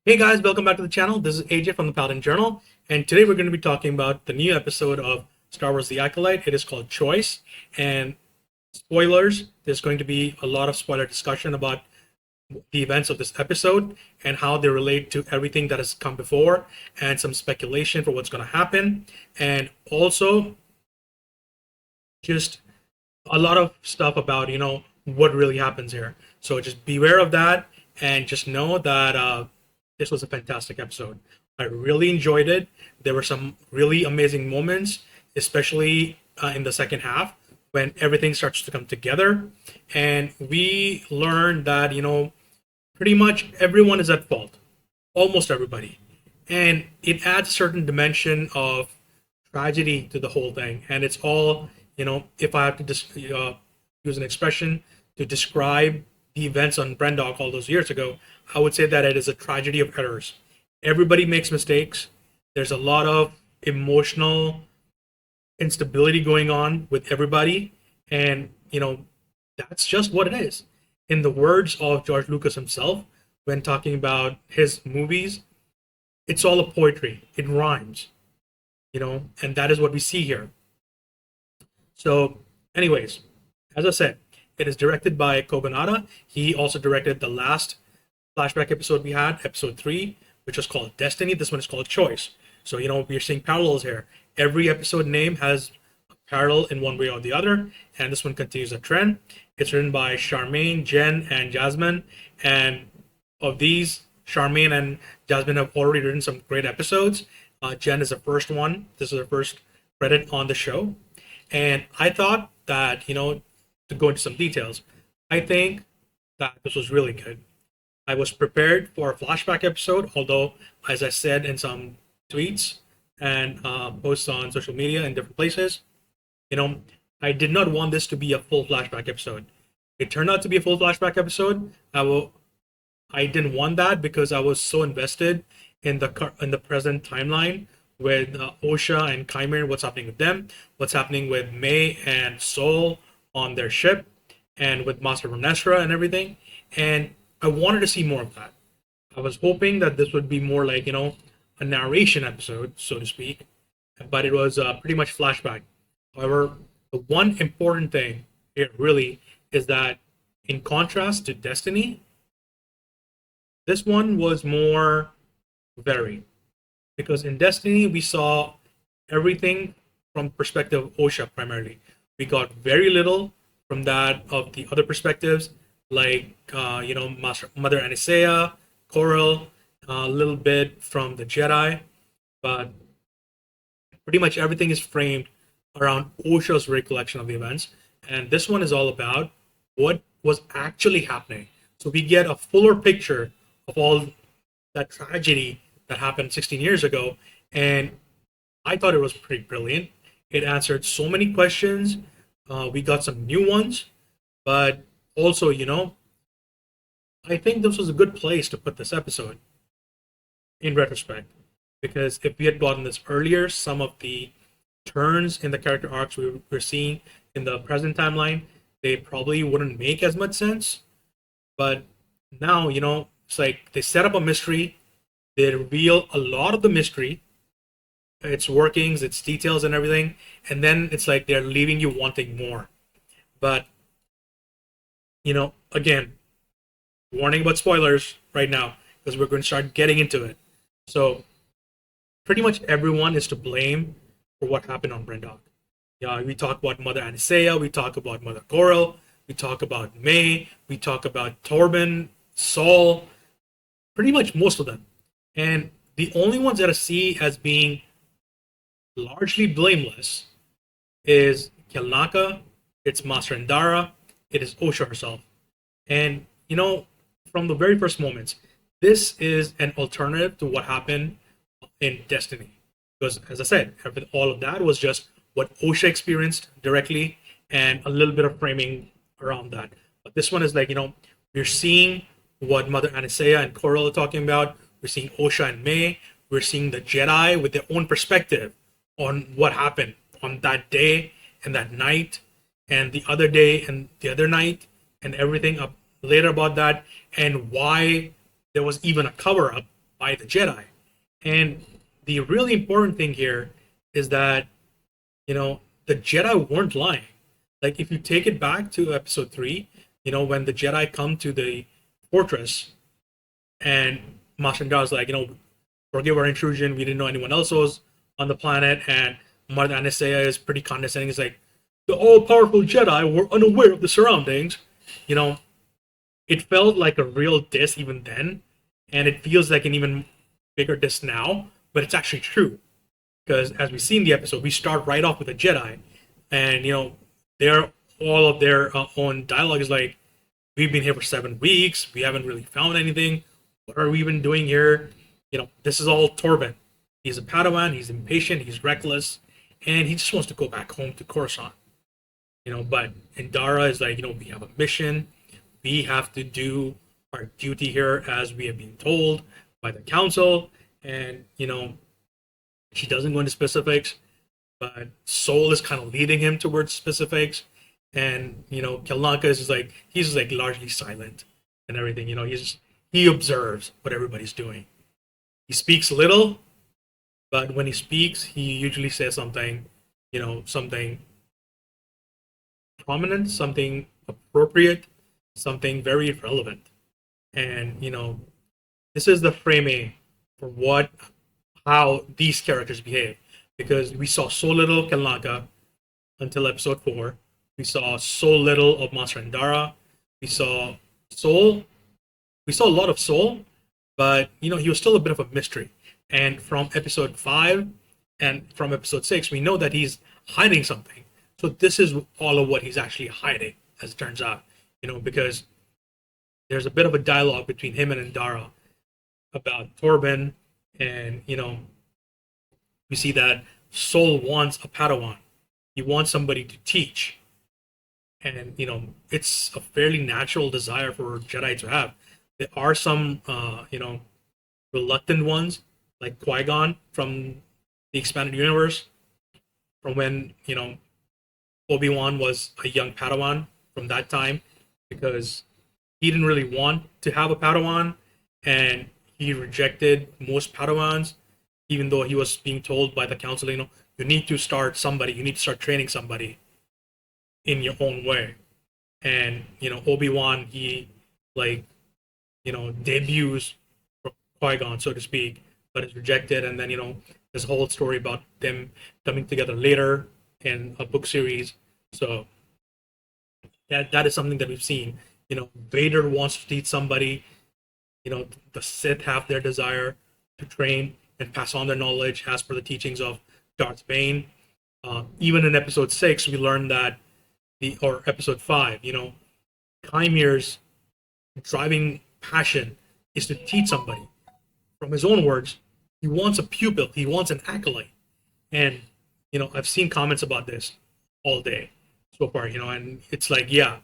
Hey guys, welcome back to the channel. This is AJ from the Paladin Journal, and today we're going to be talking about the new episode of Star Wars The Acolyte. It is called Choice, and spoilers, there's going to be a lot of spoiler discussion about the events of this episode and how they relate to everything that has come before, and some speculation for what's going to happen, and also just a lot of stuff about, what really happens here. So just beware of that, and just know that this was a fantastic episode. I really enjoyed it. There were some really amazing moments, especially in the second half when everything starts to come together. And we learned that, pretty much everyone is at fault, almost everybody. And it adds a certain dimension of tragedy to the whole thing. And it's all, if I have to use an expression to describe the events on Brendok all those years ago, I would say that it is a tragedy of errors. Everybody makes mistakes. There's a lot of emotional instability going on with everybody. And, that's just what it is. In the words of George Lucas himself, when talking about his movies, it's all a poetry. It rhymes, and that is what we see here. So, anyways, as I said, it is directed by Kogonada. He also directed the last flashback episode we had, episode 3, which was called Destiny. This one is called Choice. So, we're seeing parallels here. Every episode name has a parallel in one way or the other, and this one continues a trend. It's written by Charmaine, Jen, and Jasmine. And of these, Charmaine and Jasmine have already written some great episodes. Jen is the first one. This is her first credit on the show. And I thought that, to go into some details, I think that this was really good. I was prepared for a flashback episode, although, as I said in some tweets and posts on social media and different places, I did not want this to be a full flashback episode. It turned out to be a full flashback episode. I didn't want that because I was so invested in the present timeline with Osha and Chimera, what's happening with them, what's happening with May and Sol on their ship, and with Master Vernestra and everything. And I wanted to see more of that. I was hoping that this would be more like, a narration episode, so to speak, but it was pretty much flashback. However, the one important thing here really is that, in contrast to Destiny, this one was more varied. Because in Destiny, we saw everything from perspective of Osha primarily. We got very little from that of the other perspectives, like Master Mother Anisea, Coral, a little bit from the Jedi, but pretty much everything is framed around Osha's recollection of the events. And this one is all about what was actually happening. So we get a fuller picture of all that tragedy that happened 16 years ago. And I thought it was pretty brilliant. It answered so many questions. We got some new ones, but also, I think this was a good place to put this episode in retrospect. Because if we had gotten this earlier, some of the turns in the character arcs we're seeing in the present timeline, they probably wouldn't make as much sense. But now, it's like they set up a mystery, they reveal a lot of the mystery, its workings, its details, and everything, and then it's like they're leaving you wanting more. But, again, warning about spoilers right now, because we're going to start getting into it. So, pretty much everyone is to blame for what happened on Brendok. Yeah, we talk about Mother Anisea, we talk about Mother Coral, we talk about May, we talk about Torben, Saul, pretty much most of them. And the only ones that I see as being largely blameless is Kelnaka, it's Master Indara, it is Osha herself. And, from the very first moments, this is an alternative to what happened in Destiny. Because, as I said, all of that was just what Osha experienced directly and a little bit of framing around that. But this one is like, we're seeing what Mother Anisea and Coral are talking about. We're seeing Osha and May. We're seeing the Jedi with their own perspective on what happened on that day and that night and the other day and the other night and everything up later about that, and why there was even a cover up by the Jedi. And the really important thing here is that, the Jedi weren't lying. Like, if you take it back to episode 3, when the Jedi come to the fortress and Master Dara's like, forgive our intrusion, we didn't know anyone else was on the planet, and Mother Anastasia is pretty condescending. It's like, the all-powerful Jedi were unaware of the surroundings. You know, it felt like a real diss even then, and it feels like an even bigger diss now, but it's actually true. Because as we see in the episode, we start right off with a Jedi, and all of their own dialogue is like, we've been here for 7 weeks, we haven't really found anything. What are we even doing here? This is all Torben. He's a Padawan, he's impatient, he's reckless, and he just wants to go back home to Coruscant. But Indara is like, we have a mission. We have to do our duty here as we have been told by the council. And, she doesn't go into specifics, but Sol is kind of leading him towards specifics. And, Kelnaka is like, he's just like largely silent and everything. He observes what everybody's doing. He speaks little, but when he speaks, he usually says something, something prominent, something appropriate, something very relevant. And, this is the framing for how these characters behave. Because we saw so little Kelnaka until episode 4. We saw so little of Master Indara. We saw Sol. We saw a lot of Sol, but, he was still a bit of a mystery. And from episode 5 and from episode 6, we know that he's hiding something. So this is all of what he's actually hiding, as it turns out, because there's a bit of a dialogue between him and Indara about Torben, and, we see that Sol wants a Padawan. He wants somebody to teach. And, it's a fairly natural desire for Jedi to have. There are some, reluctant ones, like Qui-Gon from the expanded universe, from when, Obi-Wan was a young Padawan from that time, because he didn't really want to have a Padawan, and he rejected most Padawans, even though he was being told by the council, you need to start somebody, you need to start training somebody in your own way. And, Obi-Wan, he, debuts Qui-Gon, so to speak, but is rejected, and then, there's a whole story about them coming together later in a book series. So that is something that we've seen. Vader wants to teach somebody. The Sith have their desire to train and pass on their knowledge as per the teachings of Darth Bane. Even in episode 6, we learned that or episode 5, Kymir's driving passion is to teach somebody. From his own words, he wants a pupil, he wants an acolyte. And, I've seen comments about this all day so far, and it's like, yeah,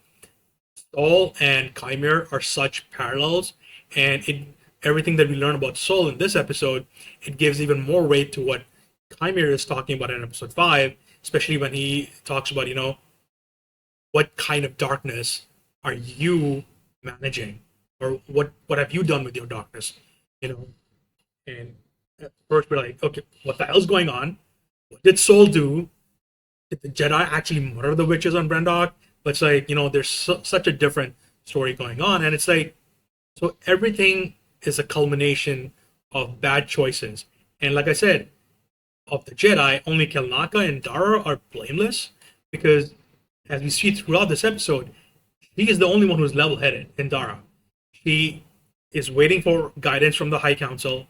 Sol and Kymir are such parallels, and everything that we learn about Sol in this episode, it gives even more weight to what Kymir is talking about in episode 5, especially when he talks about, what kind of darkness are you managing, or what have you done with your darkness, And at first we're like, okay, what the hell's going on? What did Sol do? Did the Jedi actually murder the witches on Brendok? But it's like, there's such a different story going on, and it's like, so everything is a culmination of bad choices. And like I said, of the Jedi, only Kelnaka and Dara are blameless, because as we see throughout this episode, she is the only one who's level-headed in Dara. She is waiting for guidance from the High Council.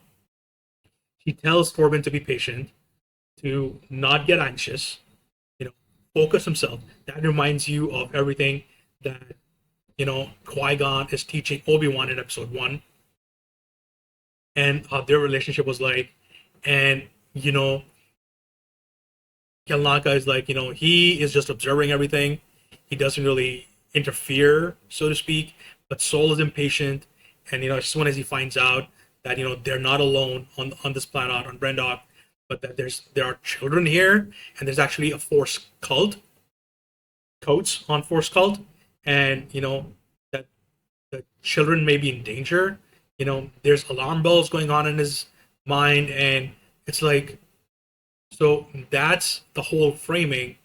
She tells Torben to be patient, to not get anxious, focus himself. That reminds you of everything that, Qui-Gon is teaching Obi-Wan in episode 1. And how their relationship was like. And, Kelnaka is like, he is just observing everything. He doesn't really interfere, so to speak. But Sol is impatient. And, as soon as he finds out that, they're not alone on this planet, on Brendok, but that there are children here, and there's actually a Force cult, coats on Force cult, and, that the children may be in danger. there's alarm bells going on in his mind, and it's like, so that's the whole framing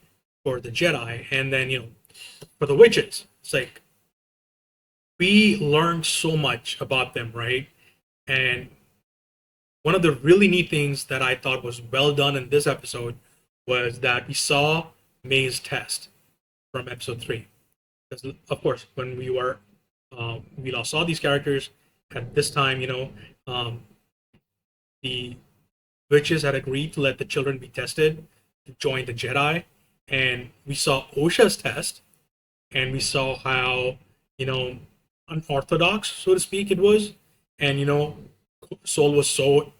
for the Jedi. And then, for the witches, it's like we learned so much about them, right? And one of the really neat things that I thought was well done in this episode was that we saw May's test from episode 3. Because, of course, when we all saw these characters at this time, the witches had agreed to let the children be tested to join the Jedi. And we saw Osha's test, and we saw how, unorthodox, so to speak, it was. And, Soul was so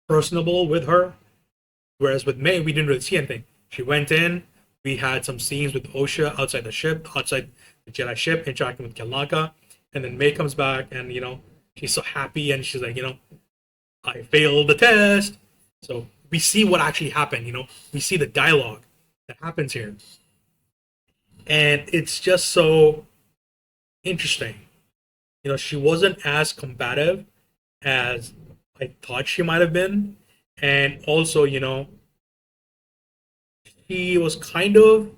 personable with her. Whereas with May, we didn't really see anything. She went in, we had some scenes with Osha outside the ship, outside the Jedi ship, interacting with Kalaka. And then May comes back, and, she's so happy, and she's like, I failed the test. So we see what actually happened, we see the dialogue that happens here. And it's just so interesting. She wasn't as combative as I thought she might have been. And also, she was kind of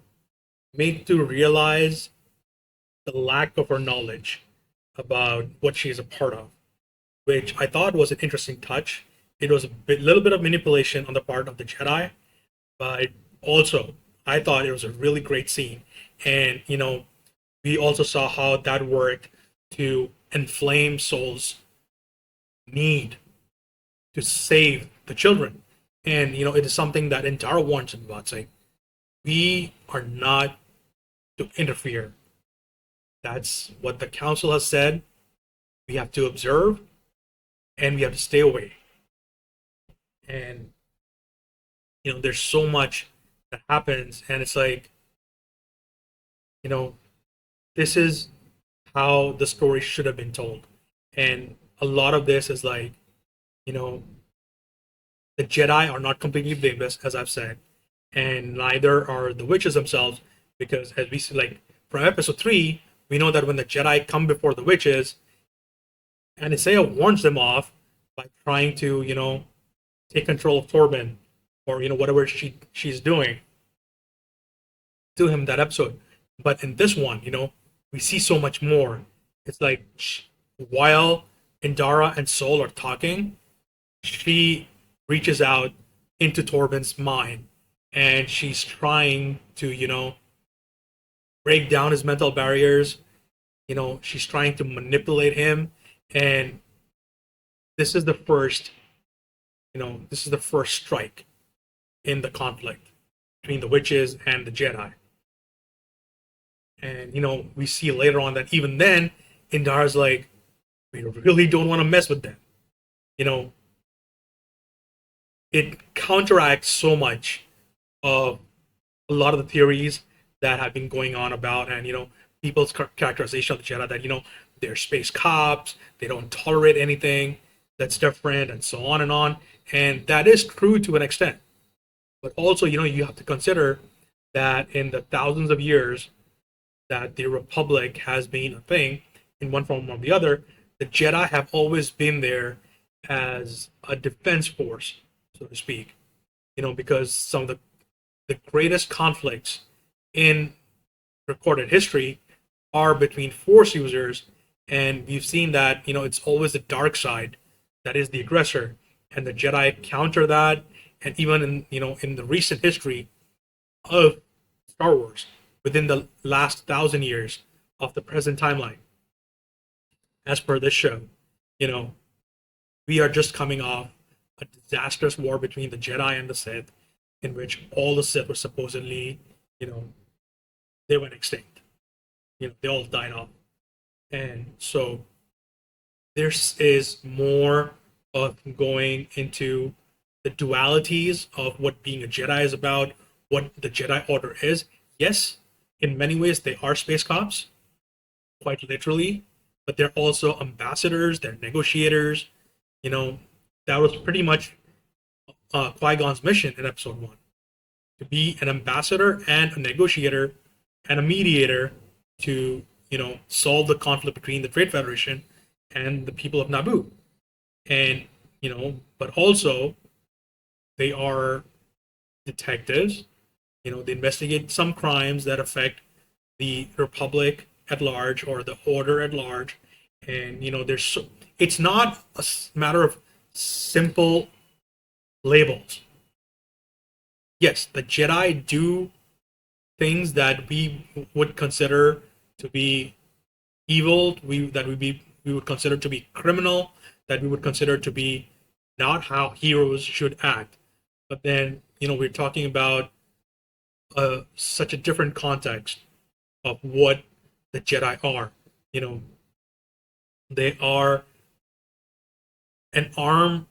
made to realize the lack of her knowledge about what she's a part of, which I thought was an interesting touch. It was little bit of manipulation on the part of the Jedi, but also I thought it was a really great scene. And, we also saw how that worked to inflame Soul's need to save the children. And, it is something that Indara warns him about, saying, we are not to interfere. That's what the council has said. We have to observe, and we have to stay away. And, there's so much that happens, and it's like, this is how the story should have been told. And a lot of this is like, the Jedi are not completely blameless, as I've said, and neither are the witches themselves, because as we see, like from episode 3, we know that when the Jedi come before the witches, and Isaiah warns them off by trying to, take control of Torben, or whatever she's doing to him that episode. But in this one, we see so much more. It's like while Indara and Soul are talking, she reaches out into Torben's mind, and she's trying to, break down his mental barriers. She's trying to manipulate him, and this is the first, strike in the conflict between the witches and the Jedi. And, we see later on that even then, Indara's like, we really don't want to mess with them. It counteracts so much of a lot of the theories that have been going on about, and, people's characterization of the Jedi that, they're space cops, they don't tolerate anything that's different, and so on and on. And that is true to an extent. But also, you have to consider that in the thousands of years that the Republic has been a thing in one form or the other, the Jedi have always been there as a defense force, so to speak. Because some of the greatest conflicts in recorded history are between Force users, and we've seen that, it's always the dark side that is the aggressor, and the Jedi counter that. And even in the recent history of Star Wars, within the last 1,000 years of the present timeline, as per this show, we are just coming off a disastrous war between the Jedi and the Sith, in which all the Sith were supposedly, they went extinct. They all died off. And so there is more of going into the dualities of what being a Jedi is about, what the Jedi Order is. Yes, in many ways they are space cops, quite literally, but they're also ambassadors, they're negotiators. That was pretty much Qui-Gon's mission in episode 1, to be an ambassador and a negotiator and a mediator to, solve the conflict between the Trade Federation and the people of Naboo. And, but also they are detectives. They investigate some crimes that affect the Republic at large or the Order at large. And, it's not a matter of simple labels. Yes, the Jedi do things that we would consider to be evil, we would consider to be criminal, that we would consider to be not how heroes should act. But then, we're talking about such a different context of what the Jedi are. You know, they are an arm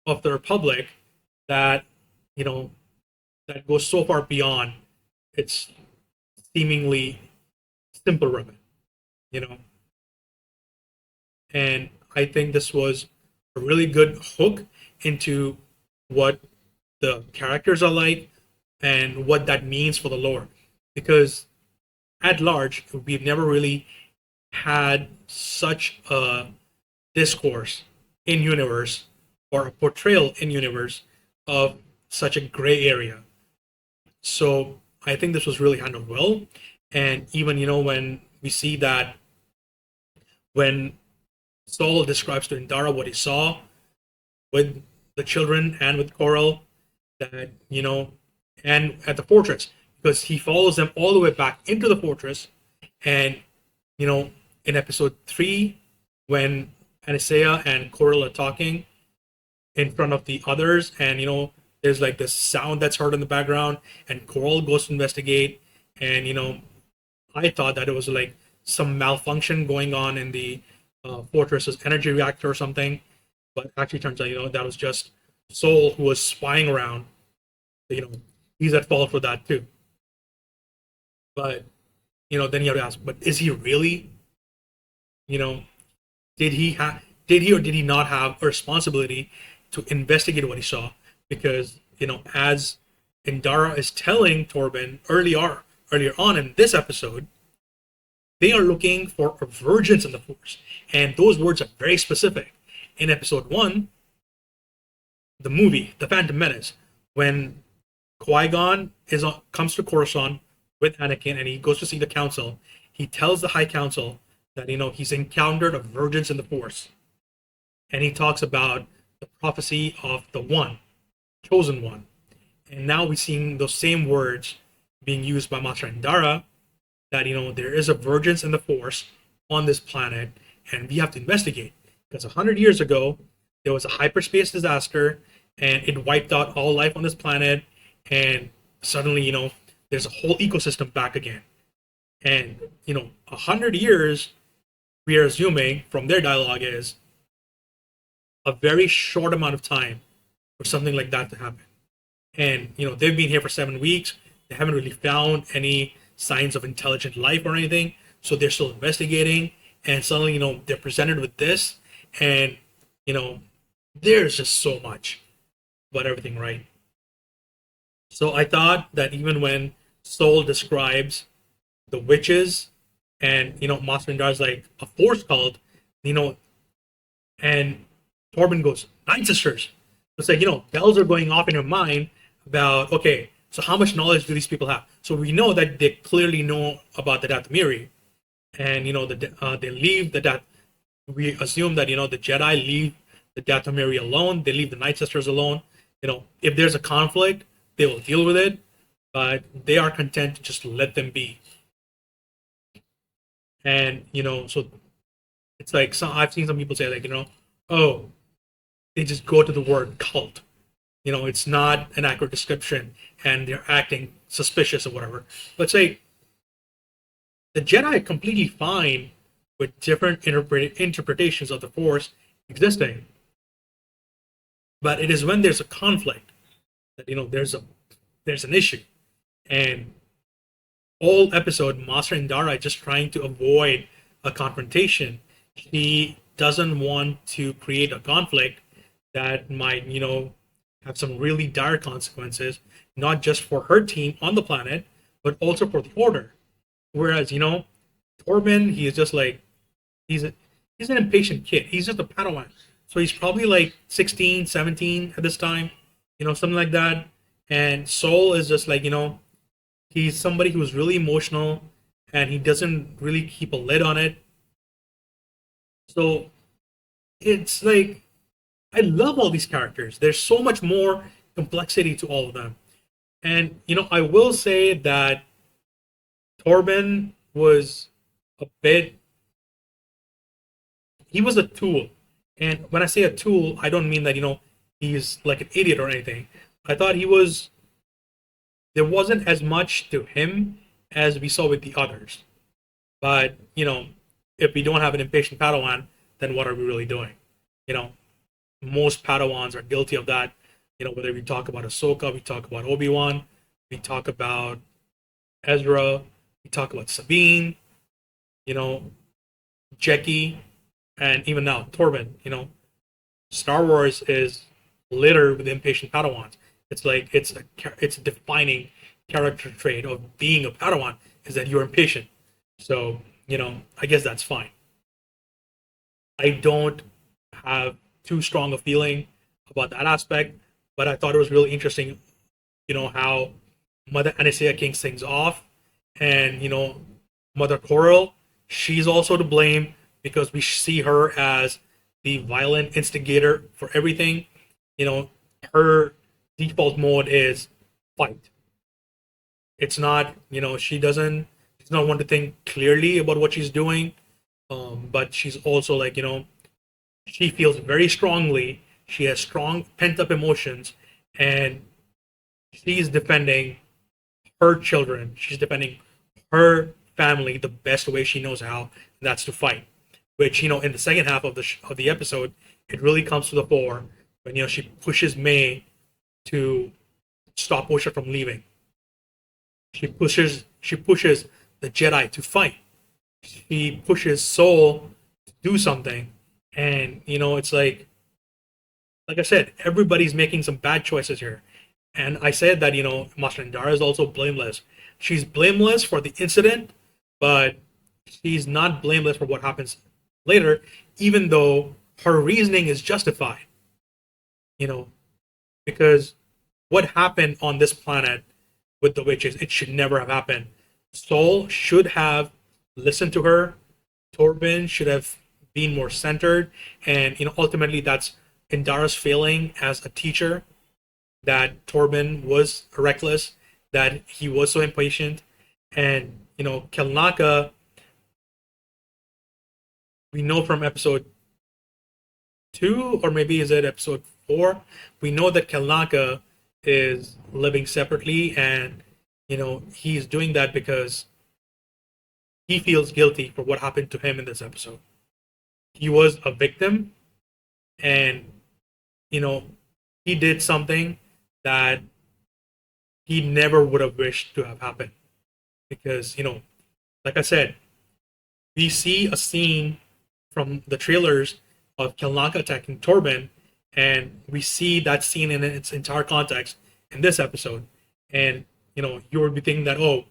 of the Republic that you know that goes so far beyond its seemingly simple remit. You know, and I think this was a really good hook into what the characters are like and what that means for the lore. Because at large, we've never really had such a discourse in universe or a portrayal in universe of such a gray area. So I think this was really handled well. And even when we see that when Saul describes to Indara what he saw with the children and with Coral, that and at the fortress, because he follows them all the way back into the fortress, and in episode 3 when Anisea and Coral are talking in front of the others, and there's like this sound that's heard in the background, and Coral goes to investigate, and I thought that it was like some malfunction going on in the fortress's energy reactor or something, but actually turns out that was just Soul who was spying around. you know he's at fault for that too. But then you have to ask, but is he really? you know did he or did he not have a responsibility to investigate what he saw? Because as Indara is telling Torben earlier on in this episode, they are looking for a virgins in the Force, and those words are very specific. In episode 1, the movie The Phantom Menace, when Qui-Gon comes to Coruscant with Anakin and he goes to see the council, he tells the High Council that he's encountered a virgins in the Force, and he talks about the prophecy of the One, chosen one. And now we're seeing those same words being used by Master Indara, that there is a virgins in the Force on this planet, and we have to investigate, because 100 years ago there was a hyperspace disaster and it wiped out all life on this planet, and suddenly there's a whole ecosystem back again. And 100 years, we are assuming from their dialogue, is a very short amount of time for something like that to happen. And they've been here for 7 weeks. They haven't really found any signs of intelligent life or anything, so they're still investigating. And suddenly they're presented with this, and there's just so much about everything, right? So I thought that even when Soul describes the witches, and Master Indara's like a force cult, and Torben goes, Nine Sisters. It's like, bells are going off in your mind about, okay, so how much knowledge do these people have? So we know that they clearly know about the Dathomiri, and they leave the Dath. We assume that the Jedi leave the Dathomiri alone. They leave the Night Sisters alone. If there's a conflict, they will deal with it, but they are content to just let them be. And so it's like, I've seen some people say, like, oh, they just go to the word cult. It's not an accurate description, and they're acting suspicious or whatever. But say the Jedi are completely fine with different interpretations of the Force existing. But it is when there's a conflict that there's an issue. And all episode, Master Indara is just trying to avoid a confrontation. He doesn't want to create a conflict that might have some really dire consequences, not just for her team on the planet, but also for the Order. Whereas Torben, he is just like, he's an impatient kid. He's just a Padawan. So he's probably like 16, 17 at this time, something like that. And Soul is just like, he's somebody who's really emotional and he doesn't really keep a lid on it. So it's like, I love all these characters. There's so much more complexity to all of them. And, I will say that Torben was a bit, he was a tool. And when I say a tool, I don't mean that, he's like an idiot or anything. I thought there wasn't as much to him as we saw with the others. But, if we don't have an impatient Padawan, then what are we really doing? You know, most Padawans are guilty of that. Whether we talk about Ahsoka, we talk about Obi-Wan, we talk about Ezra, we talk about Sabine, you know, Jackie, and even now Torben. Star Wars is littered with impatient Padawans. It's like it's a defining character trait of being a Padawan is that you're impatient. So I guess that's fine. I don't have too strong a feeling about that aspect, but I thought it was really interesting, how Mother Anastasia kicks things off, and Mother Coral, she's also to blame because we see her as the violent instigator for everything. Her default mode is fight. It's not, she's not one to think clearly about what she's doing, but she's also like, she feels very strongly. She has strong pent up emotions, and she's defending her children. She's defending her family the best way she knows how, and that's to fight. Which in the second half of the episode, it really comes to the fore when she pushes May to stop Osha from leaving. She pushes the Jedi to fight. She pushes Soul to do something, and it's like I said, everybody's making some bad choices here. And I said that, Master Indara is also blameless. She's blameless for the incident, but she's not blameless for what happens later, even though her reasoning is justified. Because what happened on this planet with the witches, it should never have happened. Soul should have listened to her. Torben should have been more centered. And, ultimately that's Indara's failing as a teacher, that Torben was reckless, that he was so impatient. And, Kelnaka, we know from episode 2, or maybe is it episode 4, we know that Kelnaka is living separately, and, he's doing that because he feels guilty for what happened to him in this episode. He was a victim, and, he did something that he never would have wished to have happened. Because, like I said, we see a scene from the trailers of Kelnaka attacking Torben, and we see that scene in its entire context in this episode. And, you would be thinking that, oh,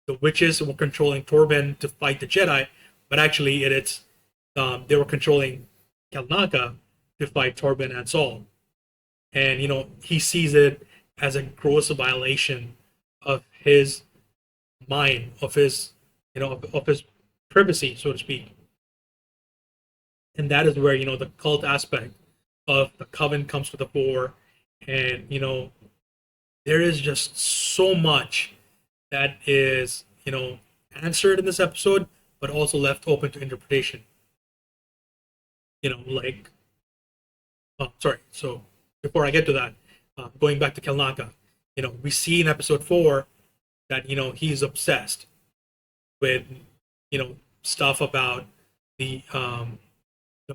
the witches were controlling Torben to fight the Jedi, but actually they were controlling Kelnaka to fight Torben and Saul. And, he sees it as a gross violation of his mind, of his, of his privacy, so to speak. And that is where, the cult aspect of the coven comes to the fore. And, there is just so much that is, answered in this episode, but also left open to interpretation. Sorry. So before I get to that, going back to Kelnaka, we see in episode 4 that, he's obsessed with, stuff about the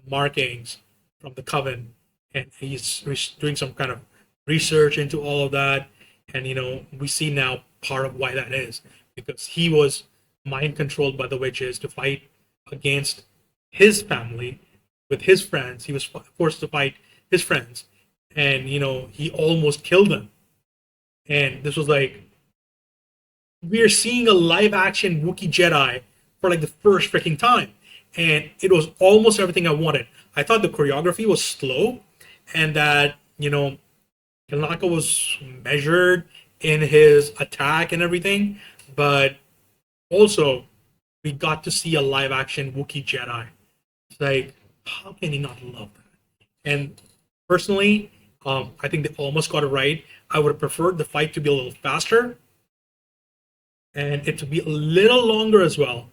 markings from the coven, and he's doing some kind of research into all of that. And, we see now part of why that is, because he was mind controlled by the witches to fight against his family with his friends. He was forced to fight his friends, and he almost killed them. And this was like, we are seeing a live action Wookiee Jedi for like the first freaking time, and it was almost everything I wanted. I thought the choreography was slow, and that Kanaka was measured in his attack and everything, but also we got to see a live action Wookiee Jedi. It's like, how can you not love that? And personally, I think they almost got it right. I would have preferred the fight to be a little faster and it to be a little longer as well.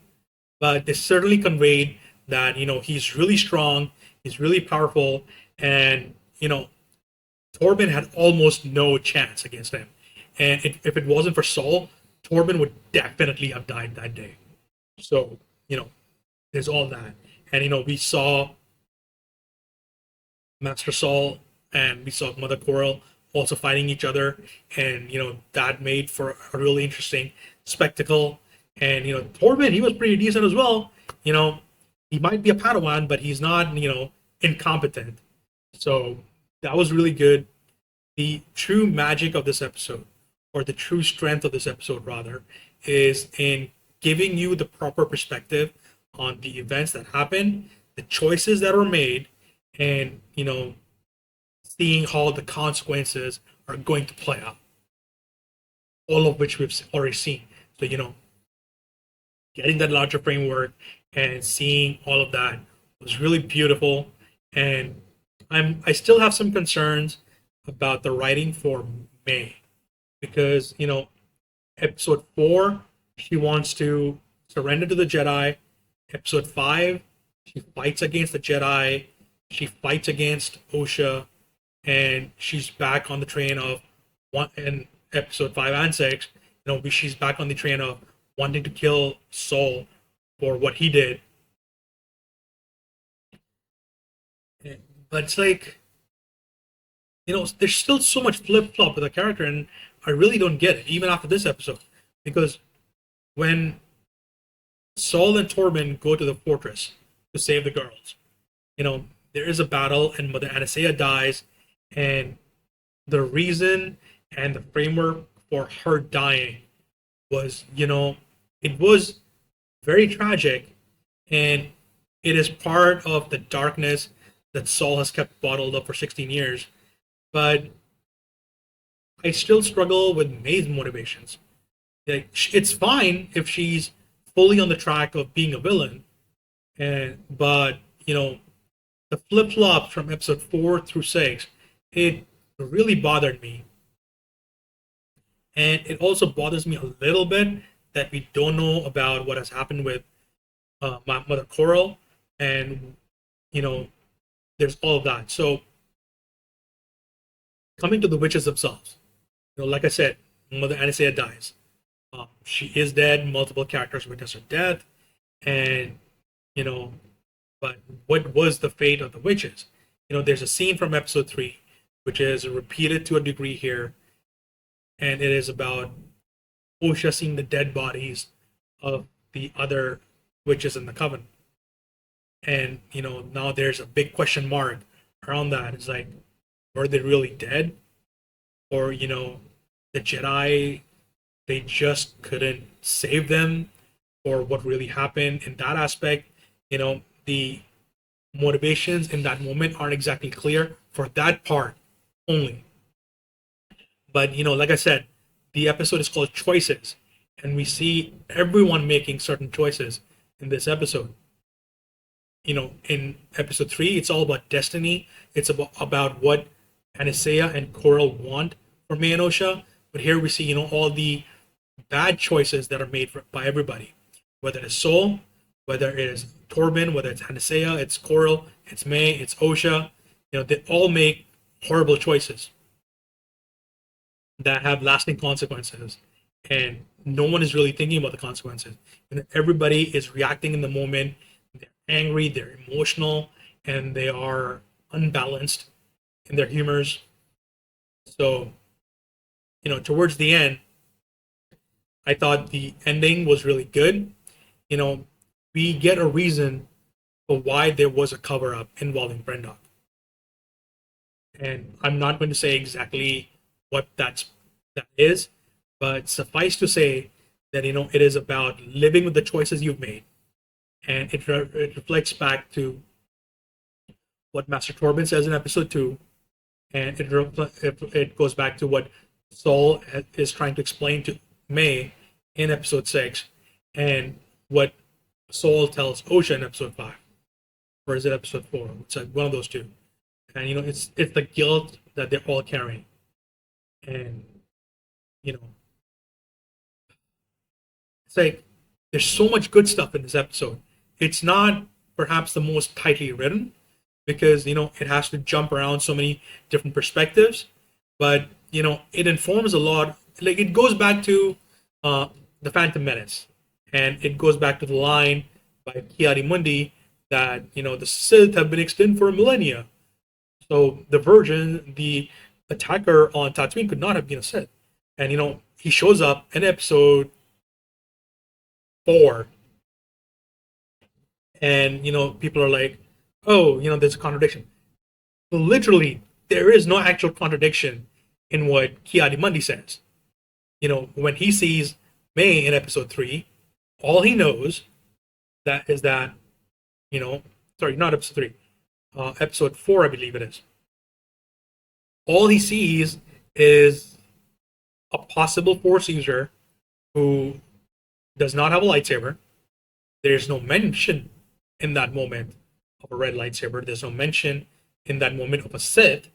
But they certainly conveyed that he's really strong, he's really powerful, and Torben had almost no chance against him. And if it wasn't for Saul, Torben would definitely have died that day. So there's all that, and we saw Master Saul and we saw Mother Coral also fighting each other, and that made for a really interesting spectacle. And Torben, he was pretty decent as well. He might be a Padawan, but he's not incompetent. So that was really good. The true magic of this episode, or the true strength of this episode rather, is in giving you the proper perspective on the events that happened, the choices that were made, and seeing how the consequences are going to play out. All of which we've already seen. So getting that larger framework and seeing all of that was really beautiful. And I still have some concerns about the writing for May, because episode 4 she wants to surrender to the Jedi. Episode 5 she fights against the Jedi. She fights against Osha, and she's back on the train of one. In episode 5 and 6, she's back on the train of wanting to kill Saul for what he did. But it's like, there's still so much flip flop with the character, and I really don't get it, even after this episode. Because when Saul and Torben go to the fortress to save the girls, there is a battle, and Mother Anastasia dies, and the reason and the framework for her dying was, it was very tragic, and it is part of the darkness that Saul has kept bottled up for 16 years. But I still struggle with May's motivations. Like, it's fine if she's fully on the track of being a villain, but the flip flop from episode 4 through 6, it really bothered me. And it also bothers me a little bit that we don't know about what has happened with Mother Coral, and there's all of that. So coming to the witches themselves, like I said, Mother Anastasia dies. She is dead. Multiple characters witness her death, and but what was the fate of the witches? There's a scene from episode 3, which is repeated to a degree here, and it is about Osha seeing the dead bodies of the other witches in the coven. And now there's a big question mark around that. It's like, were they really dead, or the Jedi, they just couldn't save them, or what really happened in that aspect? The motivations in that moment aren't exactly clear for that part only. But like I said, the episode is called Choices, and we see everyone making certain choices in this episode. In episode 3, it's all about destiny. It's about what Anastasia and Coral want for May and Osha. But here we see, all the bad choices that are made by everybody, whether it's Soul, whether it is Torben, whether it's Anastasia, it's Coral, it's May, it's Osha. They all make horrible choices that have lasting consequences, and no one is really thinking about the consequences. And everybody is reacting in the moment. They're angry, they're emotional, and they are unbalanced in their humors. So, towards the end, I thought the ending was really good. We get a reason for why there was a cover-up involving Brenda. And I'm not going to say exactly what that is, but suffice to say that it is about living with the choices you've made, and it reflects back to what Master Torben says in episode 2, and it goes back to what Saul is trying to explain to May in episode 6, and what Saul tells Osha in episode 5, or is it episode 4? It's like one of those two. And it's the guilt that they're all carrying, and you know, it's like there's so much good stuff in this episode. It's not perhaps the most tightly written because it has to jump around so many different perspectives, but it informs a lot. Like it goes back to the Phantom Menace, and it goes back to the line by Ki-Adi-Mundi that the Sith have been extinct for millennia. So the attacker on Tatooine could not have been a Sith. And he shows up in episode 4, and people are like, oh, there's a contradiction. But literally, there is no actual contradiction in what Ki-Adi-Mundi says. When he sees May in episode 3, all he knows is that sorry, not episode 3, episode 4, I believe it is. All he sees is a possible Force user who does not have a lightsaber. There's no mention in that moment of a red lightsaber. There's no mention in that moment of a Sith.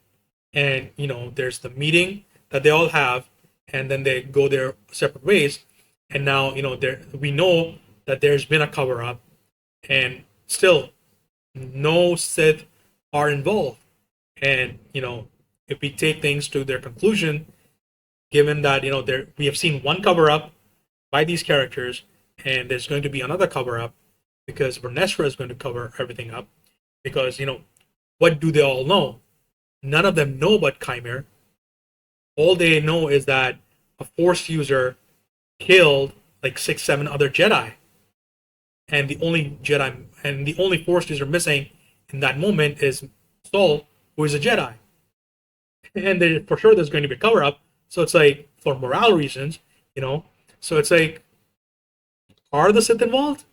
And, there's the meeting that they all have, and then they go their separate ways. And now, we know that there's been a cover-up, and still, no Sith are involved. And, if we take things to their conclusion, given that, we have seen one cover-up by these characters, and there's going to be another cover-up because Vernestra is going to cover everything up. Because, what do they all know? None of them know about Chimera. All they know is that a Force user killed like 6-7 other Jedi. And the only Force user missing in that moment is Saul, who is a Jedi. And for sure there's going to be a cover-up. So it's like, for morale reasons, So it's like, are the Sith involved?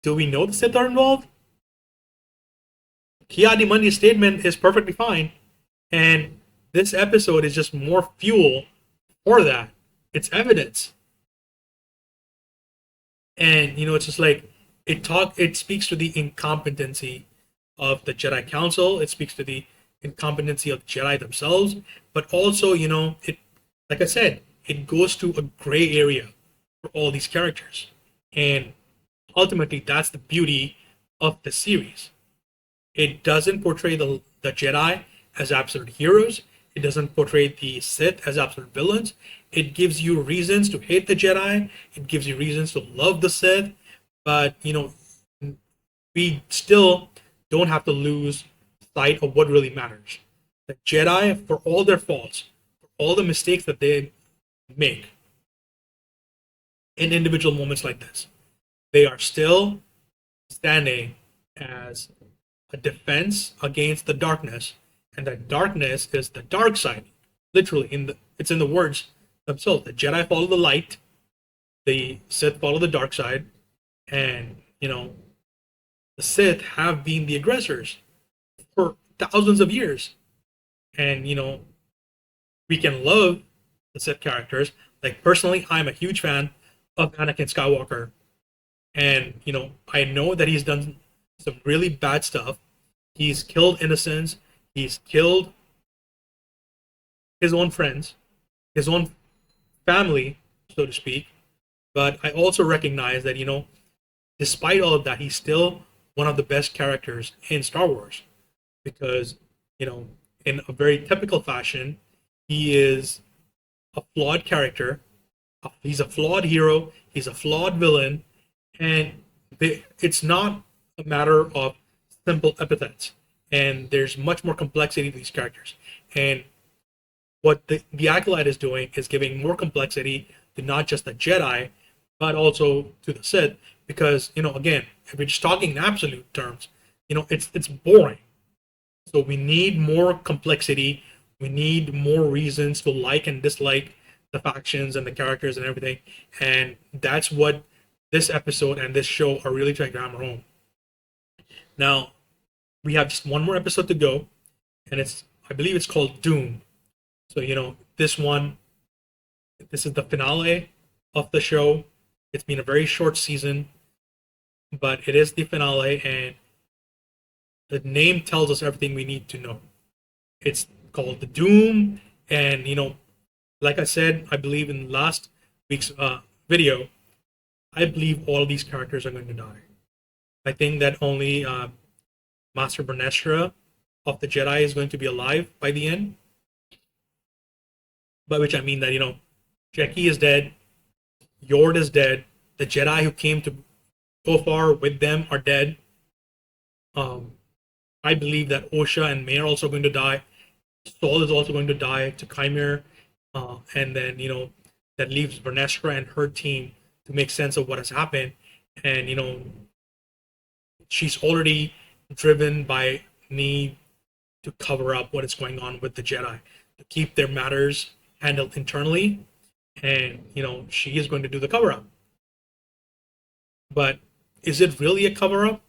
Do we know the Sith are involved? Ki-Adi-Mundi's statement is perfectly fine. And this episode is just more fuel for that. It's evidence. And, it's just like, it speaks to the incompetency of the Jedi Council. It speaks to the incompetency of the Jedi themselves. But also, it, like I said, it goes to a gray area for all these characters. And ultimately, that's the beauty of the series. It doesn't portray the Jedi as absolute heroes. It doesn't portray the Sith as absolute villains. It gives you reasons to hate the Jedi. It gives you reasons to love the Sith. But, we still don't have to lose sight of what really matters. The Jedi, for all their faults, for all the mistakes that they make in individual moments like this, they are still standing as a defense against the darkness, and that darkness is the dark side. Literally, it's in the words themselves. The Jedi follow the light, the Sith follow the dark side, and the Sith have been the aggressors for thousands of years. And we can love the Sith characters. Like personally, I'm a huge fan of Anakin Skywalker, and I know that he's done some really bad stuff. He's killed innocents. He's killed his own friends, his own family, so to speak. But I also recognize that, despite all of that, he's still one of the best characters in Star Wars. Because, in a very typical fashion, he is a flawed character. He's a flawed hero. He's a flawed villain. And it's not a matter of simple epithets. And there's much more complexity to these characters. And what the Acolyte is doing is giving more complexity to not just the Jedi, but also to the Sith. Because, again, if we're just talking in absolute terms, it's boring. So we need more complexity. We need more reasons to like and dislike the factions and the characters and everything. And that's what this episode and this show are really trying to hammer home. Now, we have just one more episode to go, and I believe it's called Doom. So, this is the finale of the show. It's been a very short season, but it is the finale, and the name tells us everything we need to know. It's called the Doom, and like I said, I believe in last week's video, I believe all of these characters are going to die. I think that only Master Vernestra of the Jedi is going to be alive by the end. By which I mean that, Jackie is dead, Yord is dead, the Jedi who came to go far with them are dead. I believe that Osha and May are also going to die. Saul is also going to die to Chimera. And then, that leaves Vernestra and her team to make sense of what has happened. And, she's already driven by need to cover up what is going on with the Jedi, to keep their matters handled internally. And, she is going to do the cover up. But is it really a cover up?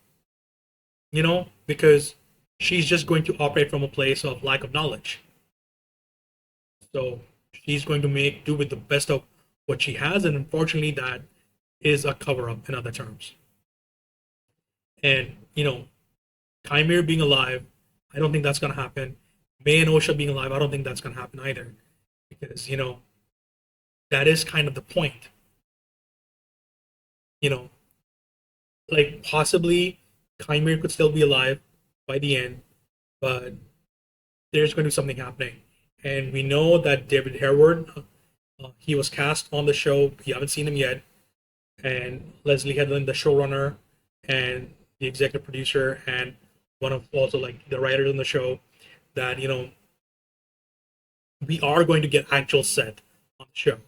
Because she's just going to operate from a place of lack of knowledge. So she's going to do with the best of what she has, and unfortunately, that is a cover up in other terms. And Chimera being alive, I don't think that's going to happen. May and Osha being alive, I don't think that's going to happen either, because that is kind of the point. Like possibly Chimera could still be alive by the end, but there's going to be something happening. And we know that David Harewood, he was cast on the show. We haven't seen him yet. And Leslie Headland, the showrunner and the executive producer, and one of also like the writers on the show, that we are going to get actual set on the show.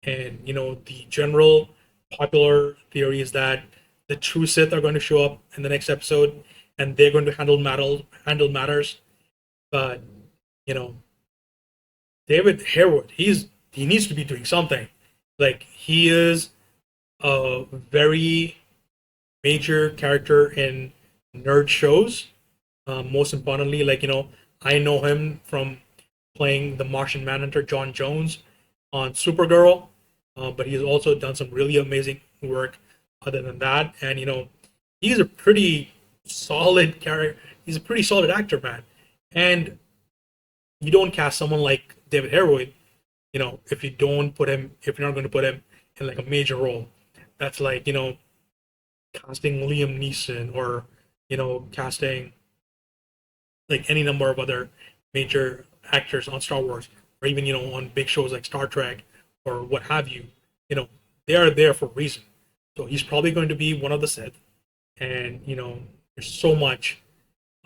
And the general popular theory is that the true Sith are going to show up in the next episode, and they're going to handle matters. But David Harewood, he needs to be doing something. Like, he is a very major character in nerd shows. Most importantly, I know him from playing the Martian Manhunter John Jones on Supergirl, but he's also done some really amazing work other than that. And he's a pretty solid character. He's a pretty solid actor, man. And you don't cast someone like David Harewood, if you're not going to put him in like a major role. That's like, casting Liam Neeson, or, casting like any number of other major actors on Star Wars, or even, on big shows like Star Trek or what have you. They are there for a reason. So he's probably going to be one of the Sith. And, there's so much.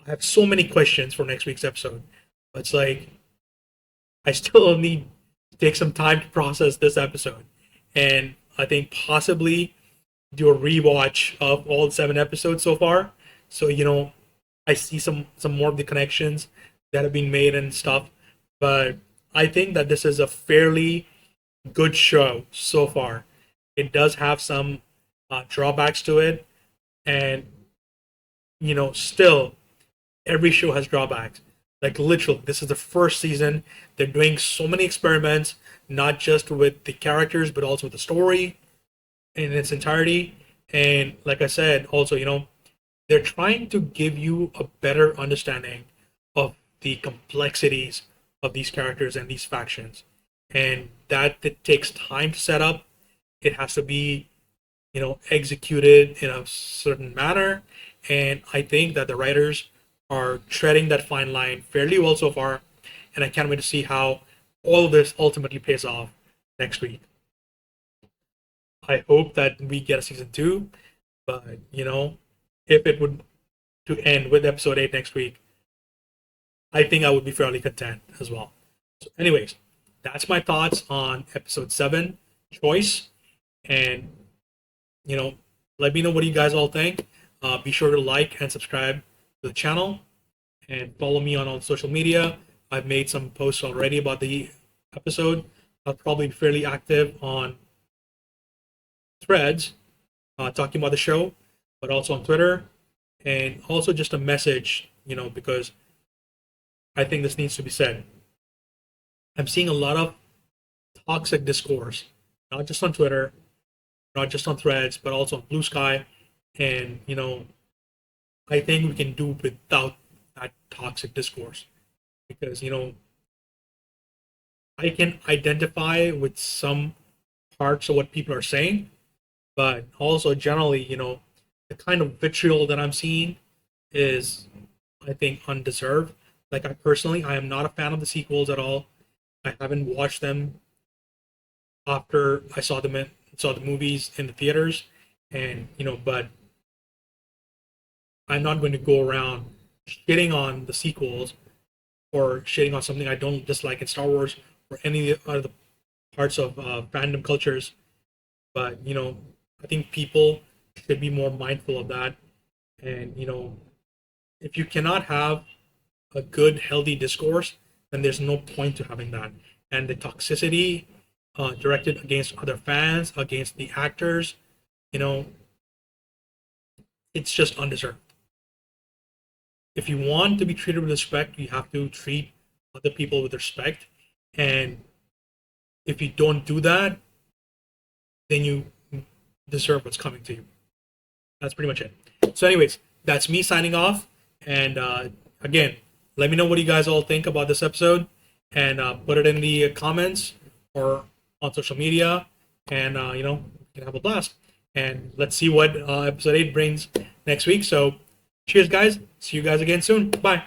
I have so many questions for next week's episode. But it's like, I still need to take some time to process this episode. And I think possibly do a rewatch of all 7 episodes so far. So, I see some more of the connections that have been made and stuff. But I think that this is a fairly good show so far. It does have some drawbacks to it. And, still, every show has drawbacks. Like, literally, this is the first season. They're doing so many experiments, not just with the characters, but also with the story in its entirety. And like I said, also, they're trying to give you a better understanding of the complexities of these characters and these factions. And that it takes time to set up. It has to be, executed in a certain manner. And I think that the writers are treading that fine line fairly well so far, and I can't wait to see how all of this ultimately pays off next week. I hope that we get a season 2, but if it would to end with episode 8 next week, I think I would be fairly content as well. So anyways, that's my thoughts on episode 7, Choice. And let me know what you guys all think. Be sure to like and subscribe to the channel, and follow me on all social media. I've made some posts already about the episode. I'll probably be fairly active on Threads, talking about the show, but also on Twitter, and also just a message, because I think this needs to be said. I'm seeing a lot of toxic discourse, not just on Twitter, not just on Threads, but also on Blue Sky, and I think we can do without that toxic discourse because I can identify with some parts of what people are saying, but also generally, the kind of vitriol that I'm seeing is, I think, undeserved. Like I am not a fan of the sequels at all. I haven't watched them after I saw the movies in the theaters, and but I'm not going to go around shitting on the sequels or shitting on something I don't dislike in Star Wars or any other parts of fandom cultures. But I think people should be more mindful of that. And if you cannot have a good, healthy discourse, then there's no point to having that. And the toxicity directed against other fans, against the actors, it's just undeserved. If you want to be treated with respect, you have to treat other people with respect. And if you don't do that, then you deserve what's coming to you. That's pretty much it. So, anyways, that's me signing off. And again, let me know what you guys all think about this episode, and put it in the comments or on social media, and we can have a blast. And let's see what episode 8 brings next week. So, cheers, guys. See you guys again soon. Bye.